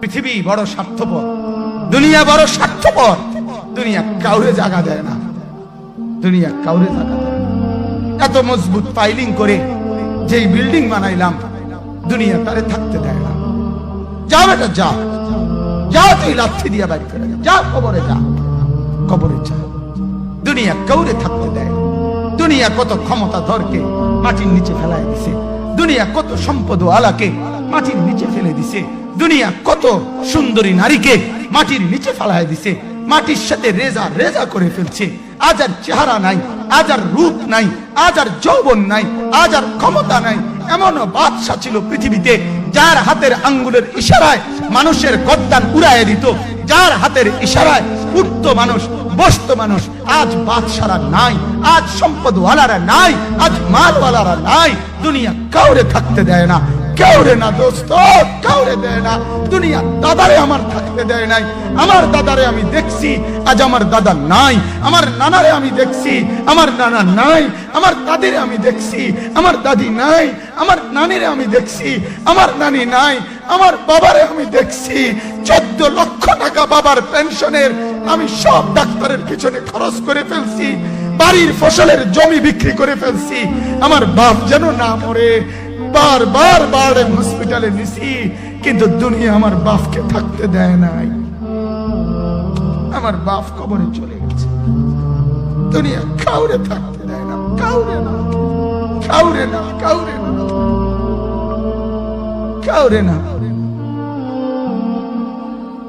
পৃথিবী বড় স্বার্থপর, দুনিয়া বড় স্বার্থপর। দুনিয়া কাউরে জায়গা দেয় না, দুনিয়া কাউরে জায়গা দেয় না। এত মজবুত ফাইলিং করে যেই বিল্ডিং বানাইলাম, দুনিয়া তারে থাকতে দেয় না। যাও এটা যা, যা তুই লাথি দিয়া বাড়ি করে যা, কবরে যা, কবরে যা। দুনিয়া কাউরে থাকতে দেয় না। দুনিয়া কত ক্ষমতা ধরকে মাটির নিচে ফেলায় দিছে, দুনিয়া কত সম্পদ আলাকে মাটির নিচে ফেলে দিছে, দুনিয়া কত সুন্দরী নারীকে মাটির নিচে ফেলায় দিছে, মাটির সাথে রেজা রেজা করে ফেলছে। আজ আর চেহারা নাই, আজ আর রূপ নাই, আজ আর যৌবন নাই, আজ আর ক্ষমতা নাই। এমন বাদশা ছিল পৃথিবীতে যার হাতের আঙ্গুলের ইশারায় মানুষের গর্দান উড়াইয়া দিত, যার হাতের ইশারায় উঠতো মানুষ, বসতো মানুষ। আজ বাদশারা নাই, আজ সম্পদওয়ালারা নাই, আজ মালওয়ালারা নাই। দুনিয়া কাউরে থাকতে দেয় না, কাউরে না দোস্ত, কাউরে দেয় না। দুনিয়া দাদারে আমার থাকতে দেয় নাই। আমার দাদারে আমি দেখছি, আজ আমার দাদা নাই। আমার নানারে আমি দেখছি, আমার নানা নাই। আমার দাদিরে আমি দেখছি, আমার দাদি নাই। আমার নানিরে আমি দেখছি, আমার নানি নাই। আমার বাবারে আমি দেখছি, 14 লক্ষ টাকা বাবার পেনশনের আমি সব ডাক্তারের পিছনে খরচ করে ফেলছি, বাড়ির ফসলের জমি বিক্রি করে ফেলছি। আমার বাপ যেন না মরে বারবার বারবার হসপিটালে নিছি, কিন্তু দুনিয়া আমার বাপকে থাকতে দেয় নাই। আমার বাপ কবরে চলে গেছে। দুনিয়া কাউরে থাকতে দেয় না, কাউরে না, কাউরে না, কাউরে না, কাউরে না।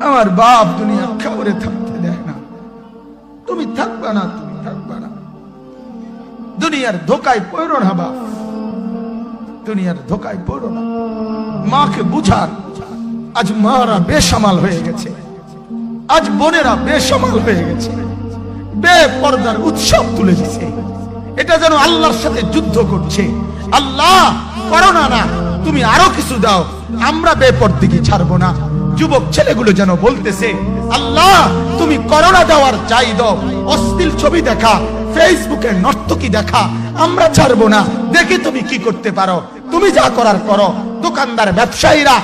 আমার বাপ দুনিয়া কাউরে থাকতে দেয় না। তুমি থাকবা না, তুমি থাকবা না। দুনিয়ার ধোকায় পড়ো না বাপ, দুনিয়ার ধোকায় পড়ো না। মাকে বুঝান, আজ মারা বেসামাল হয়ে গেছে, আজ বোনেরা বেসামাল হয়ে গেছে, বেপরদার উৎসব তুলে দিছে। এটা যেন আল্লাহর সাথে যুদ্ধ করছে। আল্লাহ করোনা না, তুমি আরো কিছু দাও, আমরা বেপরদিকে ছাড়বো না। যুবক ছেলেগুলো যেন বলতেছে, আল্লাহ তুমি করোনা দেওয়ার চাই দাও, অশ্লীল ছবি দেখা, ফেসবুকে নর্তকী দেখা, আমরা ছাড়বো না। দেখি তুমি কি করতে পারো, তুমি যা করার করো। দোকানদার ব্যবসায়ীরা